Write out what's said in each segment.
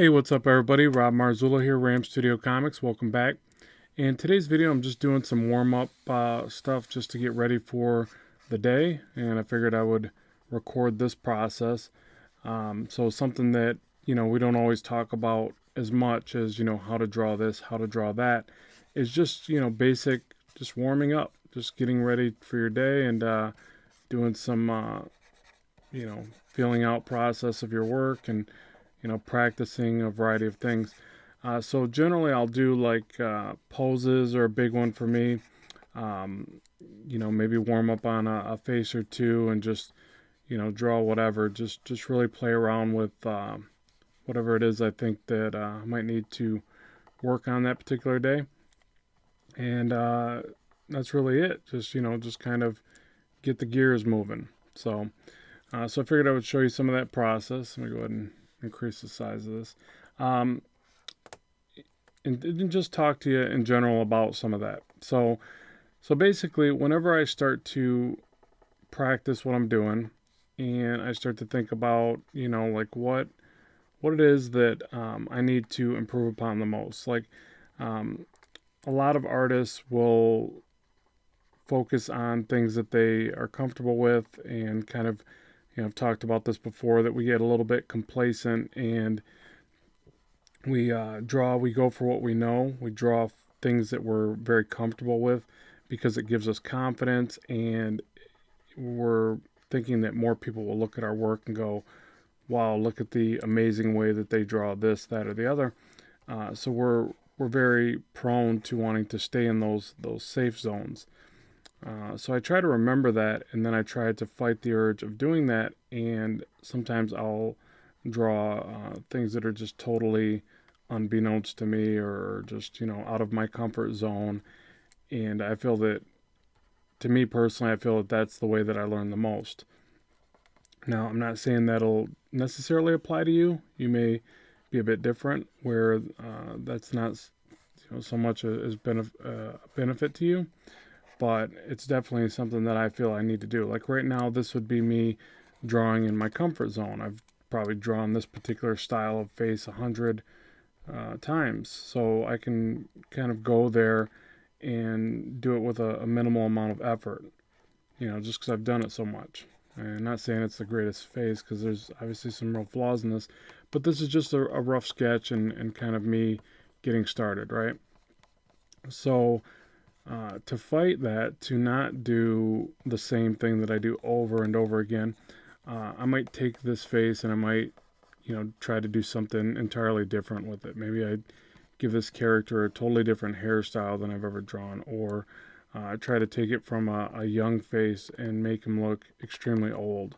Hey, what's up everybody? Rob Marzullo here, Ram Studio Comics. Welcome back. In today's video, I'm just doing some warm-up stuff just to get ready for the day, and I figured I would record this process. So something that, we don't always talk about as much as, how to draw this, how to draw that, is just, basic, just warming up, just getting ready for your day and doing some, feeling out process of your work and practicing a variety of things. So generally, I'll do like poses are a big one for me. Um, maybe warm up on a face or two and just draw whatever. Just really play around with whatever it is I think that I might need to work on that particular day. And that's really it. Just kind of get the gears moving. So I figured I would show you some of that process. Let me go ahead and increase the size of this. Um, and just talk to you in general about some of that. So basically, whenever I start to practice what I'm doing, and I start to think about, like what it is that I need to improve upon the most. Like um, a lot of artists will focus on things that they are comfortable with, and kind of, I've talked about this before, that we get a little bit complacent and we go for what we know. We draw things that we're very comfortable with because it gives us confidence, and we're thinking that more people will look at our work and go, wow, look at the amazing way that they draw this, that, or the other. So we're very prone to wanting to stay in those safe zones. So I try to remember that, and then I try to fight the urge of doing that. And sometimes I'll draw things that are just totally unbeknownst to me, or just out of my comfort zone. And I feel that, to me personally, I feel that that's the way that I learn the most. Now, I'm not saying that'll necessarily apply to you. You may be a bit different, where that's not so much as a benefit to you, but it's definitely something that I feel I need to do. Like right now, this would be me drawing in my comfort zone. I've probably drawn this particular style of face 100 times, so I can kind of go there and do it with a minimal amount of effort, just because I've done it so much. I'm not saying it's the greatest face, because there's obviously some real flaws in this, but this is just a rough sketch, and kind of me getting started, right? So to fight that, to not do the same thing that I do over and over again, I might take this face and I might, try to do something entirely different with it. Maybe I give this character a totally different hairstyle than I've ever drawn, or try to take it from a young face and make him look extremely old.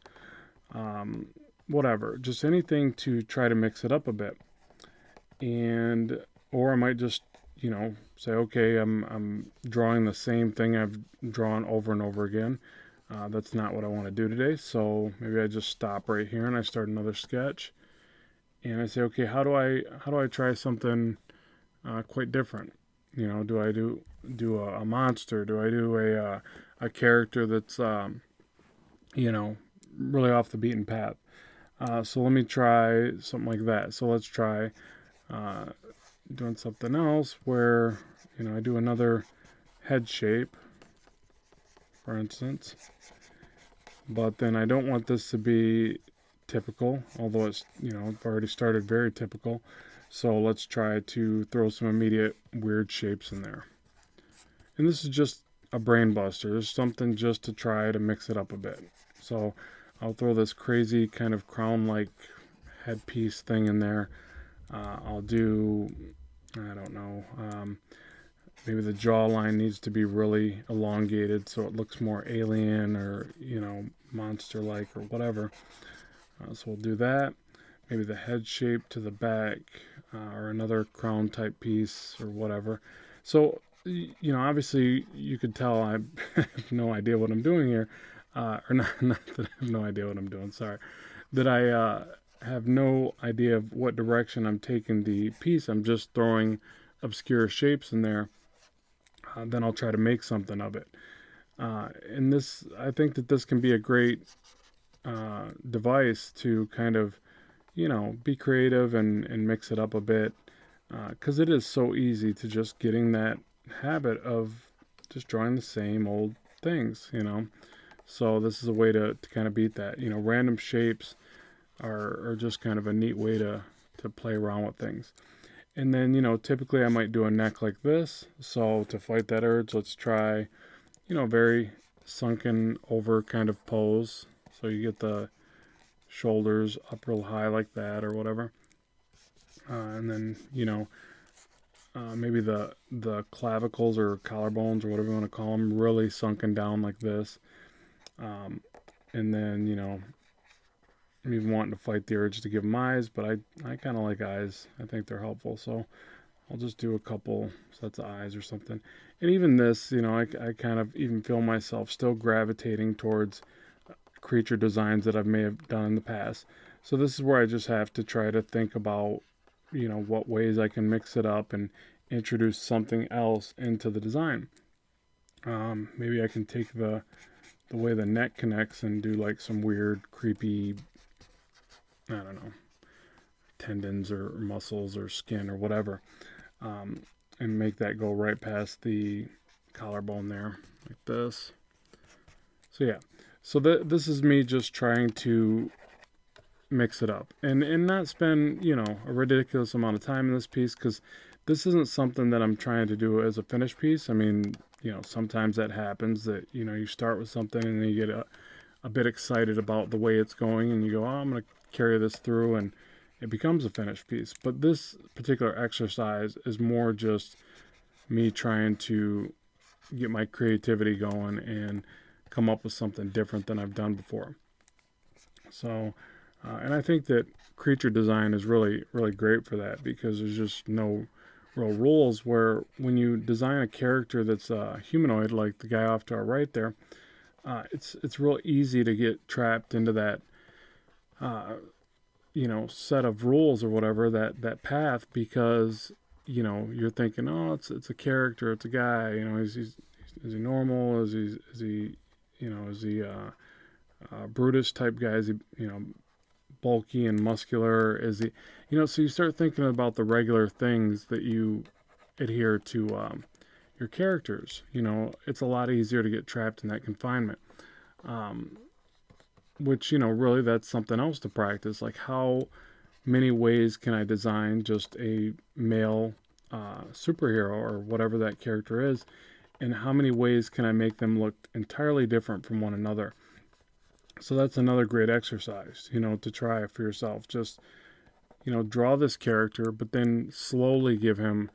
Whatever, just anything to try to mix it up a bit. And or I might just say, okay, I'm drawing the same thing I've drawn over and over again. That's not what I want to do today, so maybe I just stop right here and I start another sketch, and I say, okay, how do I try something quite different? Do I do a monster? Do I do a character that's really off the beaten path? So let me try something like that. So let's try uh, doing something else where I do another head shape, for instance, but then I don't want this to be typical, although it's I've already started very typical. So let's try to throw some immediate weird shapes in there. And this is just a brain buster. There's something just to try to mix it up a bit. So I'll throw this crazy kind of crown-like headpiece thing in there. I'll do, I don't know, maybe the jawline needs to be really elongated so it looks more alien, or monster-like, or whatever. So we'll do that. Maybe the head shape to the back, or another crown type piece, or whatever. So obviously you could tell I have no idea what I'm doing here, or not that I have no idea what I'm doing. Sorry, that I have no idea of what direction I'm taking the piece. I'm just throwing obscure shapes in there. Then I'll try to make something of it. And I think that this can be a great device to kind of, be creative and mix it up a bit, because it is so easy to just getting that habit of just drawing the same old things. So this is a way to kind of beat that. Random shapes are just kind of a neat way to play around with things. And then, typically I might do a neck like this. So to fight that urge, let's try, very sunken over kind of pose. So you get the shoulders up real high like that or whatever. And then, maybe the clavicles or collarbones or whatever you want to call them really sunken down like this. And then, I'm even wanting to fight the urge to give them eyes, but I kind of like eyes. I think they're helpful. So I'll just do a couple sets of eyes or something. And even this, I kind of even feel myself still gravitating towards creature designs that I may have done in the past. So this is where I just have to try to think about, what ways I can mix it up and introduce something else into the design. Maybe I can take the way the neck connects and do like some weird, creepy, I don't know, tendons or muscles or skin or whatever, and make that go right past the collarbone there, like this. So yeah, so this is me just trying to mix it up and not spend a ridiculous amount of time in this piece, because this isn't something that I'm trying to do as a finished piece. I mean, sometimes that happens, that you start with something and then you get a bit excited about the way it's going and you go, oh, I'm going to carry this through, and it becomes a finished piece. But this particular exercise is more just me trying to get my creativity going and come up with something different than I've done before. So, and I think that creature design is really, really great for that, because there's just no real rules, where when you design a character that's humanoid, like the guy off to our right there, it's real easy to get trapped into that set of rules or whatever, that path, because you're thinking, oh, it's a character, it's a guy, is he normal, is he Brutus type guy, is he bulky and muscular, is he so you start thinking about the regular things that you adhere to your characters. It's a lot easier to get trapped in that confinement. Which, really that's something else to practice. Like, how many ways can I design just a male superhero or whatever that character is, and how many ways can I make them look entirely different from one another? So that's another great exercise, to try for yourself. Just, draw this character, but then slowly give him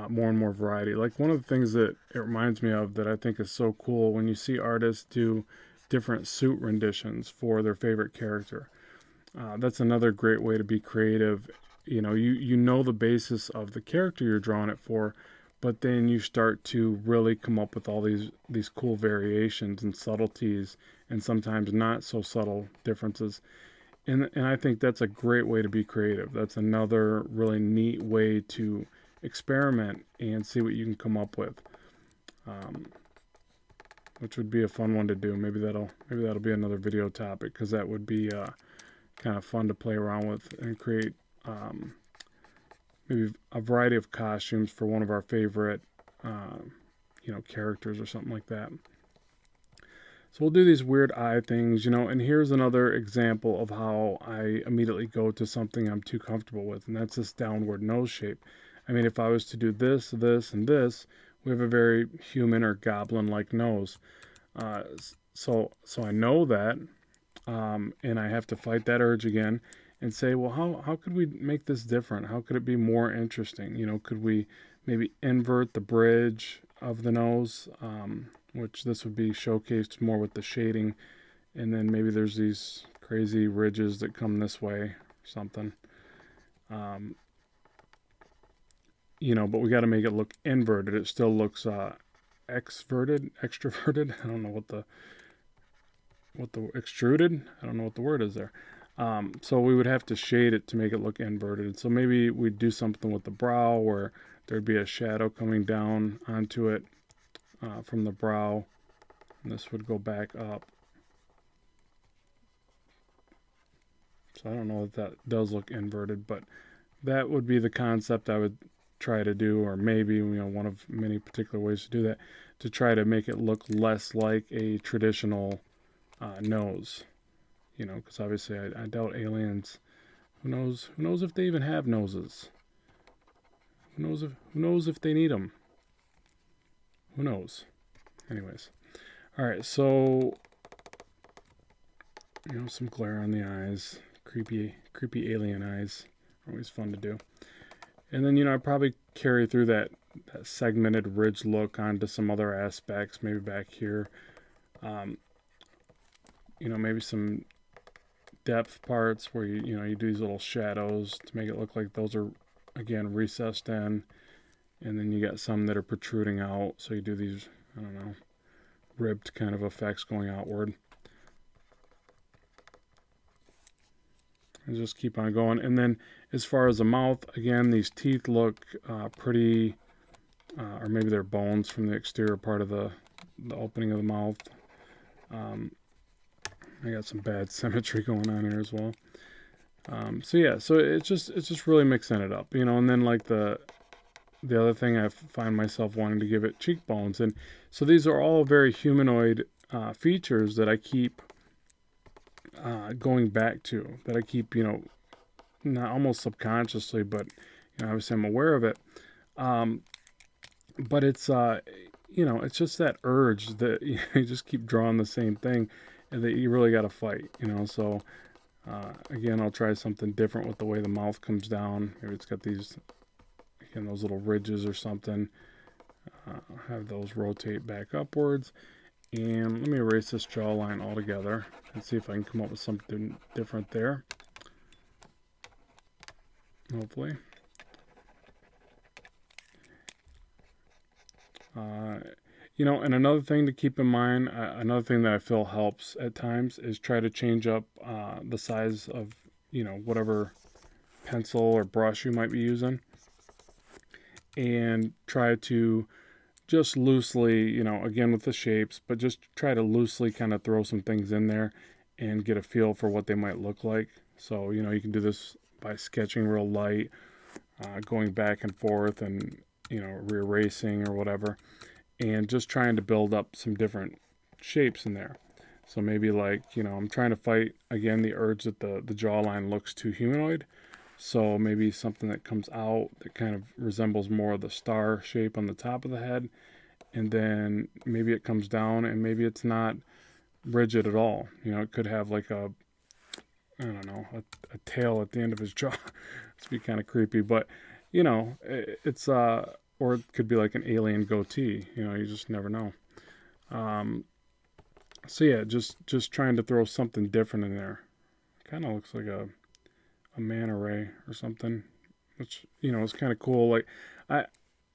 more and more variety. Like, one of the things that it reminds me of that I think is so cool, when you see artists do different suit renditions for their favorite character. That's another great way to be creative. You know the basis of the character you're drawing it for, but then you start to really come up with all these cool variations and subtleties, and sometimes not so subtle differences. And I think that's a great way to be creative. That's another really neat way to experiment and see what you can come up with. Which would be a fun one to do. Maybe that'll be another video topic, because that would be kind of fun to play around with and create maybe a variety of costumes for one of our favorite characters or something like that. So we'll do these weird eye things, and here's another example of how I immediately go to something I'm too comfortable with, and that's this downward nose shape. I mean, if I was to do this, this, and this, we have a very human or goblin-like nose. So I know that, and I have to fight that urge again and say, well, how could we make this different? How could it be more interesting? Could we maybe invert the bridge of the nose, which this would be showcased more with the shading, and then maybe there's these crazy ridges that come this way or something. But we got to make it look inverted. It still looks extroverted. I don't know what the extruded. I don't know what the word is there. So we would have to shade it to make it look inverted. So maybe we'd do something with the brow where there'd be a shadow coming down onto it from the brow, and this would go back up. So I don't know if that does look inverted, but that would be the concept I would try to do, or maybe, one of many particular ways to do that, to try to make it look less like a traditional nose. Because obviously I doubt aliens. Who knows? Who knows if they even have noses? Who knows if they need them? Who knows? Anyways, all right. So some glare on the eyes, creepy alien eyes. Always fun to do. And then I probably carry through that segmented ridge look onto some other aspects, maybe back here. Maybe some depth parts where you do these little shadows to make it look like those are again recessed in, and then you got some that are protruding out, so you do these, I don't know, ribbed kind of effects going outward, and just keep on going. And then as far as the mouth, again, these teeth look pretty, or maybe they're bones from the exterior part of the opening of the mouth. I got some bad symmetry going on here as well. So it's just really mixing it up, and then like the other thing, I find myself wanting to give it cheekbones, and so these are all very humanoid features that I keep going back to, that I keep, not almost subconsciously, but obviously I'm aware of it. But it's it's just that urge that you just keep drawing the same thing, and that you really got to fight, So again, I'll try something different with the way the mouth comes down. Maybe it's got these, again, those little ridges or something. Have those rotate back upwards. And let me erase this jawline altogether and see if I can come up with something different there. Hopefully. And another thing to keep in mind, another thing that I feel helps at times, is try to change up the size of, whatever pencil or brush you might be using, and try to just loosely, again with the shapes, but just try to loosely kind of throw some things in there and get a feel for what they might look like. So, you can do this by sketching real light, going back and forth, and, re-erasing or whatever, and just trying to build up some different shapes in there. So maybe like, I'm trying to fight, again, the urge that the jawline looks too humanoid. So maybe something that comes out that kind of resembles more of the star shape on the top of the head. And then maybe it comes down, and maybe it's not rigid at all. It could have like a tail at the end of his jaw. It's be kind of creepy, but it's or it could be like an alien goatee. You just never know. So yeah, just trying to throw something different in there. Kind of looks like a manta ray or something, which is kind of cool. Like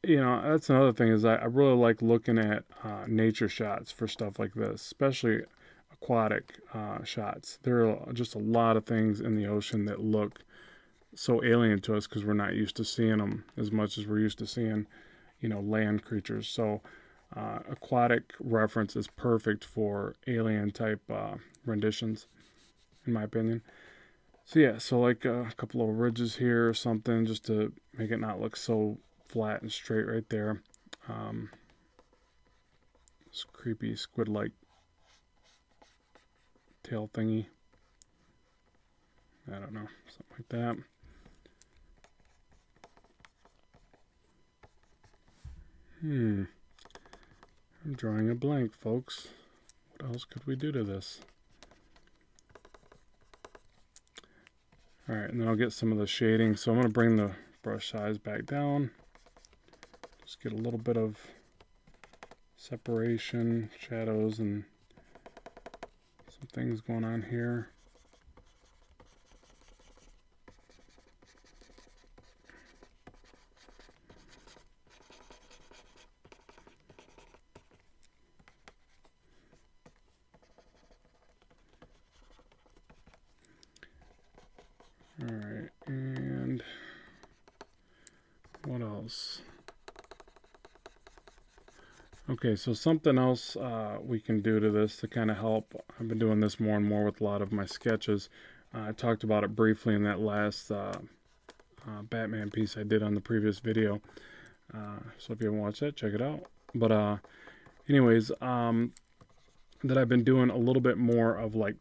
that's another thing, is I really like looking at nature shots for stuff like this, especially aquatic shots. There are just a lot of things in the ocean that look so alien to us because we're not used to seeing them as much as we're used to seeing, land creatures. So aquatic reference is perfect for alien type renditions, in my opinion. So yeah, so like a couple of ridges here or something, just to make it not look so flat and straight right there. This creepy squid-like tail thingy. I don't know, something like that. I'm drawing a blank, folks. What else could we do to this? Alright, and then I'll get some of the shading. So I'm going to bring the brush size back down. Just get a little bit of separation, shadows, and some things going on here. Alright, and what else? Okay, so something else we can do to this to kind of help. I've been doing this more and more with a lot of my sketches, I talked about it briefly in that last Batman piece I did on the previous video. So if you haven't watched that, check it out. But anyways, that I've been doing a little bit more of like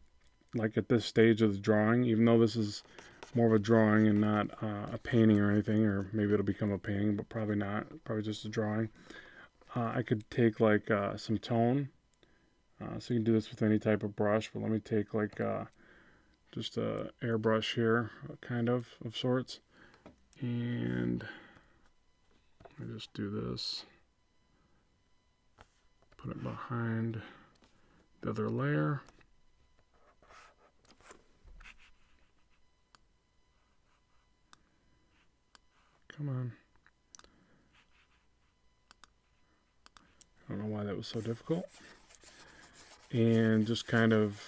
at this stage of the drawing, even though this is more of a drawing and not a painting or anything, or maybe it'll become a painting, but probably not, probably just a drawing. I could take like some tone, so you can do this with any type of brush, but let me take like just a airbrush here, kind of sorts, and I just do this, put it behind the other layer. Come on. I don't know why that was so difficult. And just kind of,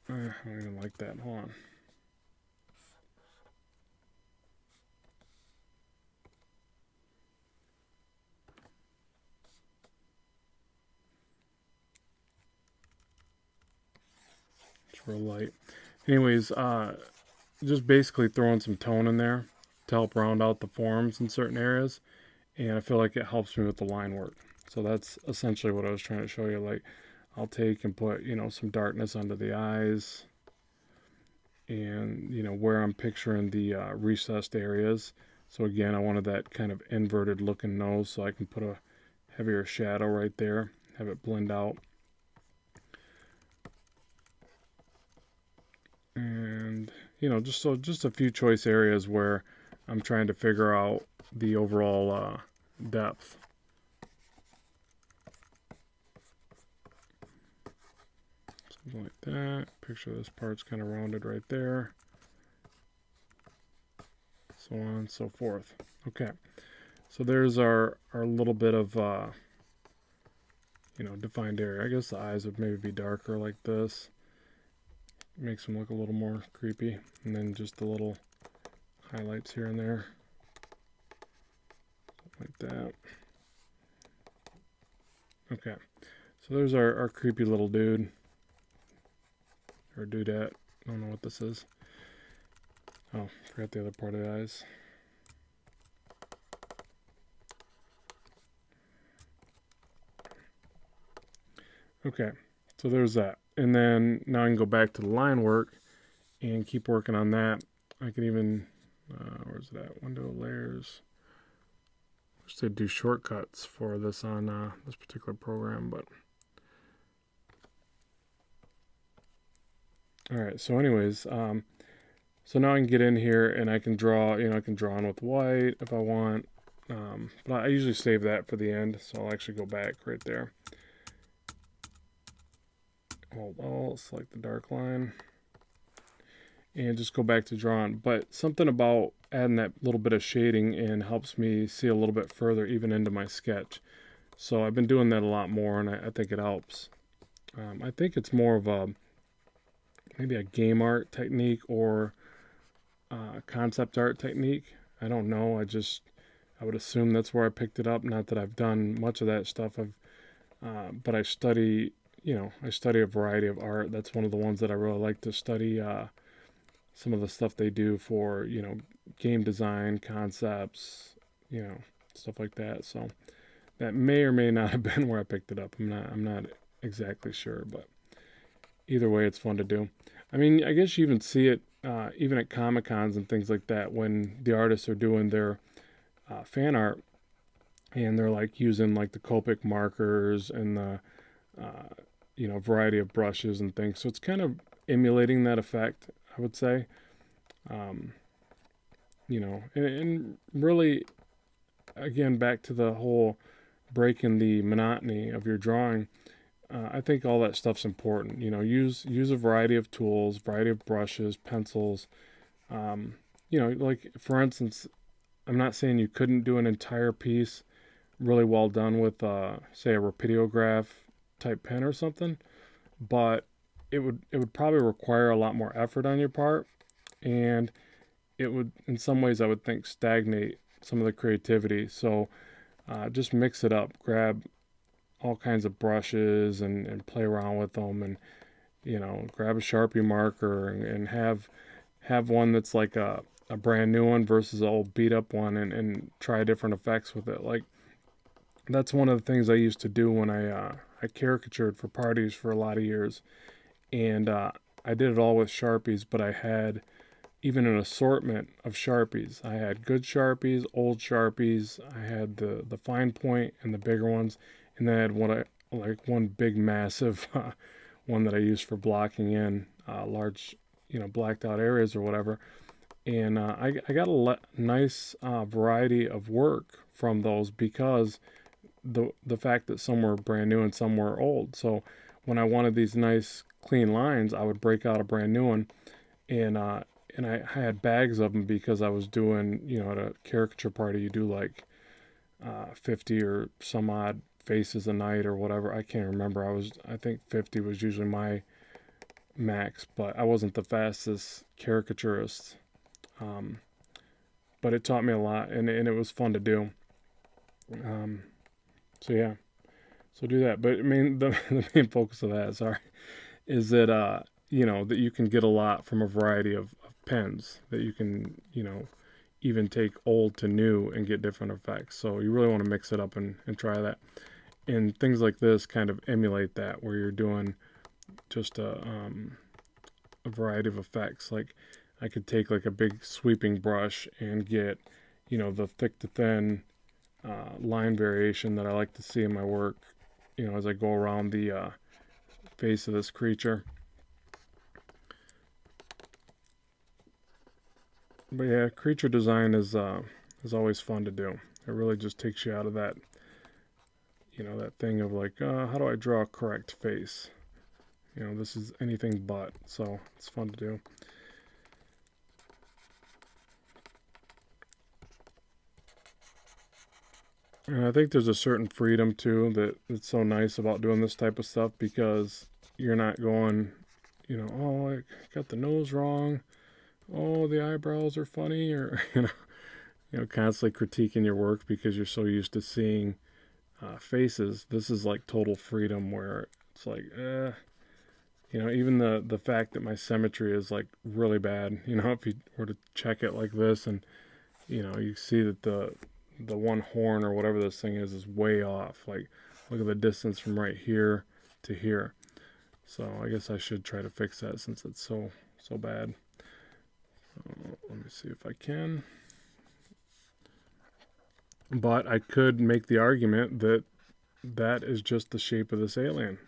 I don't even like that. Hold on. It's real light. Anyways, just basically throwing some tone in there to help round out the forms in certain areas. And I feel like it helps me with the line work. So that's essentially what I was trying to show you. Like, I'll take and put, some darkness under the eyes, and where I'm picturing the recessed areas. So again, I wanted that kind of inverted looking nose, so I can put a heavier shadow right there, have it blend out. And just a few choice areas where I'm trying to figure out the overall depth. Something like that. Picture this part's kind of rounded right there. So on and so forth. Okay, so there's our little bit of defined area. I guess the eyes would maybe be darker like this. Makes them look a little more creepy. And then just the little highlights here and there. Like that. Okay, so there's our creepy little dude. Or dudette. I don't know what this is. Oh, forgot the other part of the eyes. Okay, so there's that. And then now I can go back to the line work and keep working on that. I can even, where's that? Window layers. I wish they'd do shortcuts for this on this particular program, but. All right, so anyways, so now I can get in here and I can draw, I can draw on with white if I want. But I usually save that for the end, so I'll actually go back right there. Hold Alt, select the dark line, and just go back to drawing. But something about adding that little bit of shading in helps me see a little bit further even into my sketch. So I've been doing that a lot more, and I think it helps. I think it's more of maybe a game art technique or concept art technique. I don't know. I would assume that's where I picked it up. Not that I've done much of that stuff. But I study a variety of art. That's one of the ones that I really like to study. Some of the stuff they do for game design concepts, stuff like that. So that may or may not have been where I picked it up. I'm not exactly sure, but either way, it's fun to do. I mean, I guess you even see it even at Comic Cons and things like that when the artists are doing their fan art, and they're like using like the Copic markers and the variety of brushes and things. So it's kind of emulating that effect, I would say. And really, again, back to the whole breaking the monotony of your drawing. I think all that stuff's important. Use a variety of tools, variety of brushes, pencils. Like for instance, I'm not saying you couldn't do an entire piece really well done with, say, a rapidograph type pen or something, but it would probably require a lot more effort on your part, and it would, in some ways, I would think, stagnate some of the creativity. So just mix it up. Grab all kinds of brushes and play around with them, and grab a Sharpie marker and have have one that's like a brand new one versus an old beat up one, and try different effects with it. Like, that's one of the things I used to do when I caricatured for parties for a lot of years. And I did it all with Sharpies, but I had even an assortment of Sharpies. I had good Sharpies, old Sharpies. I had the fine point and the bigger ones, and then I had one big massive one that I used for blocking in large, blacked out areas or whatever. And I got a nice variety of work from those because the fact that some were brand new and some were old. So when I wanted these nice clean lines, I would break out a brand new one, and I had bags of them because I was doing, at a caricature party, you do like 50 or some odd faces a night or whatever. I can't remember. I think 50 was usually my max, but I wasn't the fastest caricaturist. Um, but it taught me a lot, and it was fun to do. Um, so yeah, so do that. But I mean, the main focus of that, sorry, is that that you can get a lot from a variety of pens, that you can even take old to new and get different effects. So you really want to mix it up and try that. And things like this kind of emulate that, where you're doing just a variety of effects. Like, I could take like a big sweeping brush and get the thick to thin line variation that I like to see in my work, as I go around the face of this creature. But yeah, creature design is always fun to do. It really just takes you out of that, that thing of like, how do I draw a correct face? This is anything but. So it's fun to do. And I think there's a certain freedom too that's so nice about doing this type of stuff, because you're not going, oh, I got the nose wrong. Oh, the eyebrows are funny, or constantly critiquing your work because you're so used to seeing faces. This is like total freedom, where it's like, even the fact that my symmetry is like really bad. If you were to check it like this, and you see that the one horn or whatever this thing is way off. Like, look at the distance from right here to here. So I guess I should try to fix that since it's so bad. Let me see if I can. But I could make the argument that that is just the shape of this alien.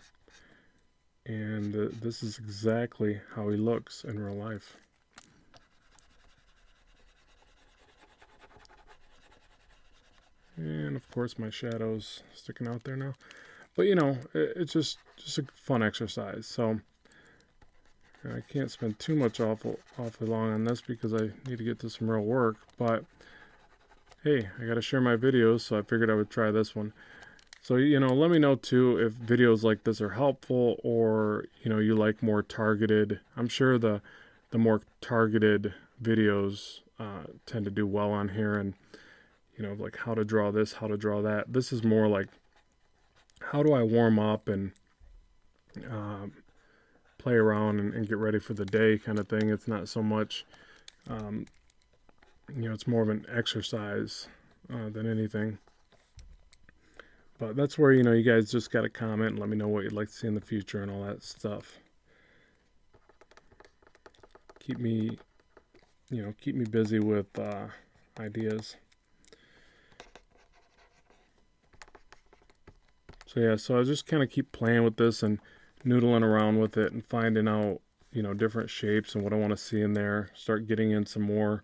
And this is exactly how he looks in real life. And of course my shadow's sticking out there now. But it's just a fun exercise. So I can't spend too much awfully long on this because I need to get to some real work. But hey, I got to share my videos, so I figured I would try this one. So, let me know too if videos like this are helpful, or, you like more targeted. I'm sure the more targeted videos tend to do well on here, and, like how to draw this, how to draw that. This is more like, how do I warm up and play around and get ready for the day kind of thing. It's not so much, it's more of an exercise than anything. But that's where, you guys just got to comment and let me know what you'd like to see in the future and all that stuff. Keep me busy with ideas. So yeah, so I just kind of keep playing with this and noodling around with it and finding out, different shapes and what I want to see in there. Start getting in some more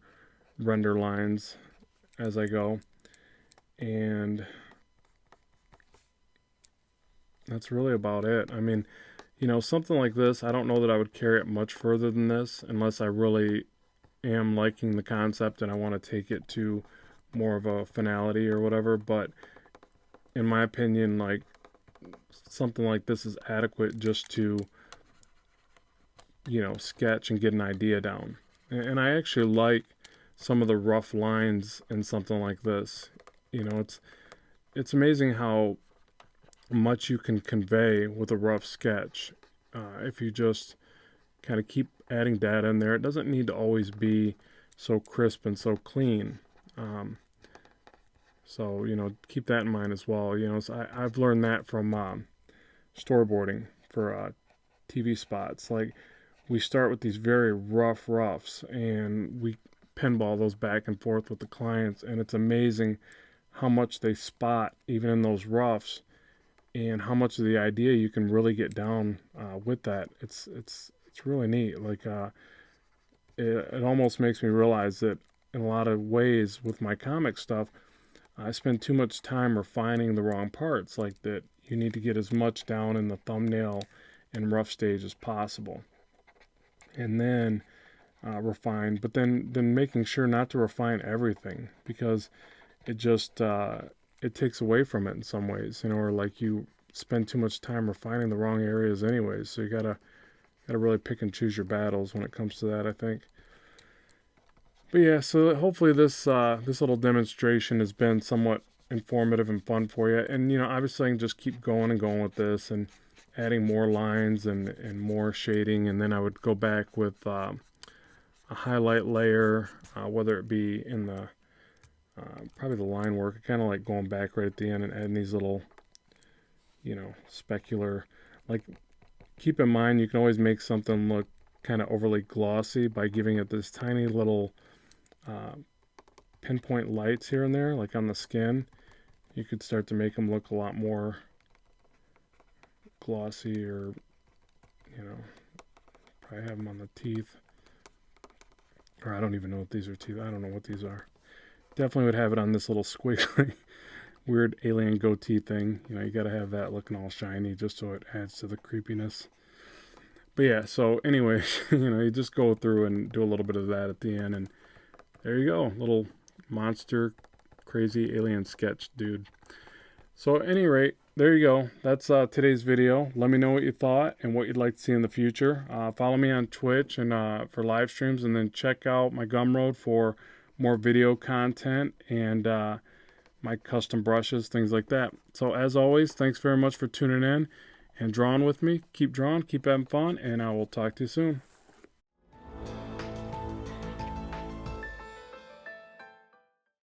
render lines as I go. And that's really about it. I mean, something like this, I don't know that I would carry it much further than this unless I really am liking the concept and I want to take it to more of a finality or whatever. But in my opinion, like, something like this is adequate just to, sketch and get an idea down. And I actually like some of the rough lines in something like this. It's amazing how much you can convey with a rough sketch if you just kind of keep adding data in there. It doesn't need to always be so crisp and so clean. So, keep that in mind as well. So I've learned that from storyboarding for TV spots. Like, we start with these very rough roughs, and we pinball those back and forth with the clients, and it's amazing how much they spot even in those roughs, and how much of the idea you can really get down with that. It's really neat. Like, it almost makes me realize that in a lot of ways with my comic stuff, I spend too much time refining the wrong parts. Like, that you need to get as much down in the thumbnail and rough stage as possible, and then refine. But then making sure not to refine everything, because it just it takes away from it in some ways, or like you spend too much time refining the wrong areas anyways. So you gotta really pick and choose your battles when it comes to that, I think. But yeah, so hopefully this little demonstration has been somewhat informative and fun for you. And obviously I can just keep going and going with this and adding more lines and more shading, and then I would go back with a highlight layer, whether it be in the probably the line work. I kind of like going back right at the end and adding these little specular. Like, keep in mind you can always make something look kind of overly glossy by giving it this tiny little pinpoint lights here and there, like on the skin. You could start to make them look a lot more glossy, or probably have them on the teeth, or I don't even know what these are. Teeth, I don't know what these are. Definitely would have it on this little squiggly weird alien goatee thing. You gotta have that looking all shiny just so it adds to the creepiness. But yeah, so anyways, you just go through and do a little bit of that at the end, and there you go, little monster crazy alien sketch dude. So at any rate, there you go. That's today's video. Let me know what you thought and what you'd like to see in the future. Follow me on Twitch and for live streams, and then check out my Gumroad for more video content and my custom brushes, things like that. So as always, thanks very much for tuning in and drawing with me. Keep drawing, keep having fun, and I will talk to you soon.